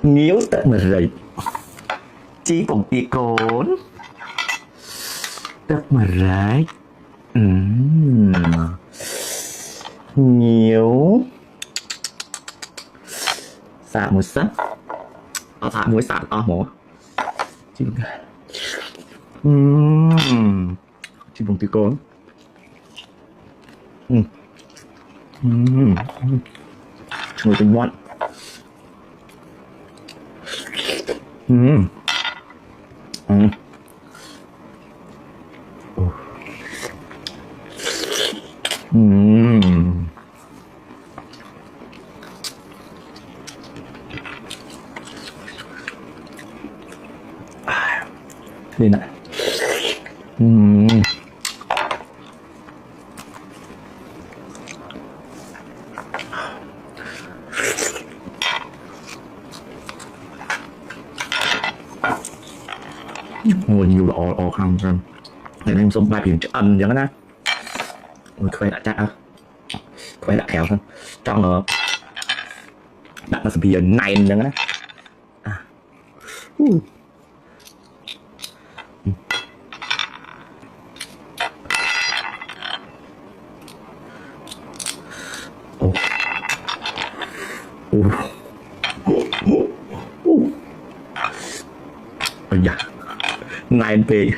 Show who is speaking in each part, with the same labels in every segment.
Speaker 1: Nhiễu tận mà rầy chí bồng tia cốn tận mà rái nhiễu xả một sắc xả muối xả mổ chí bồng tia cốn người tình ngoan đây này ngồi nhiều đỏ không rồi để em xong ba biển ăn vậy đó ôi khoai đã chắc khoai đã khéo hơn cho nó đặt nó bị này vậy đó ôi dạ này về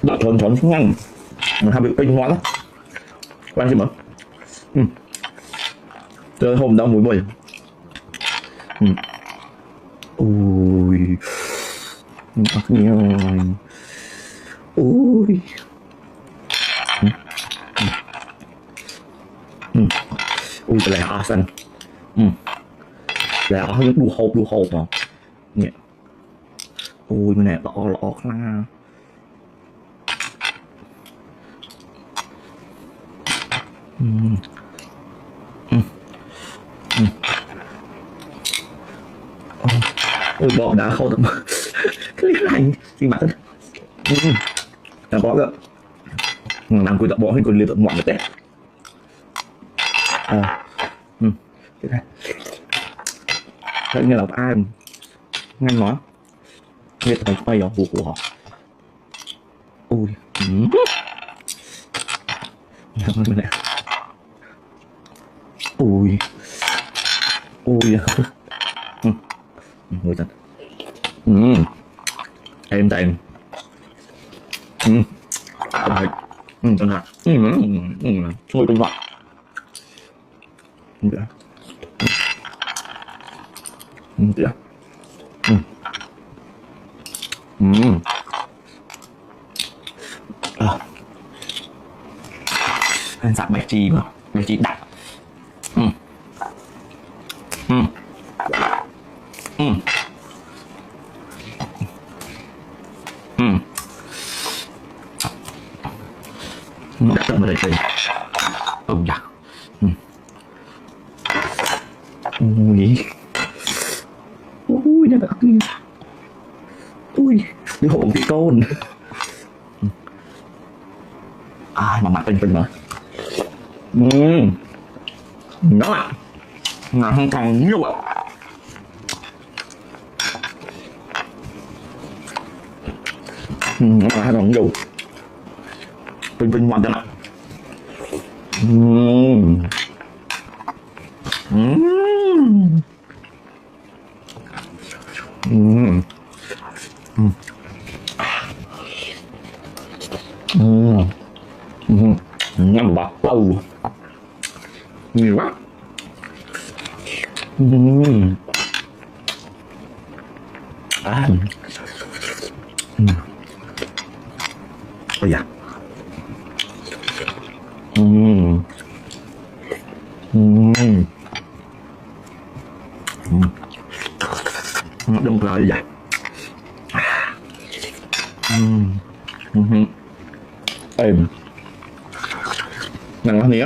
Speaker 1: đã thon thon ngang mình hay bị kinh ngon lắm quan gì mà tới hôm đó mũi bồi ui bắt nhiều ui ui cái này hả xanh là hơi đu hộp mà nè ui cái này đỏ na ôi bỏ đá khâu tầm cái này thì bạn là bỏ cơ làm cuối tập bỏ hay còn liên tục ngoạn được đấy cái này thế như là ai nhanh nói nghe thấy bay ở vụ của họ ui này ui ui ngồi thật em tay chân hạt ngồi bên ngoài nữa nữa anh sạc bạch chi mà bạch chi đặc đã tận vào đây dạ ui đây là kia ui đi hộ bị con mà mặt tinh mà đó là không còn nhiều ạ hai còn nhiều tinh ngoan chân ạ nhầm bạc lâu nhiều quá ôi dạ đừng lại vậy êm ngon quá nhỉ.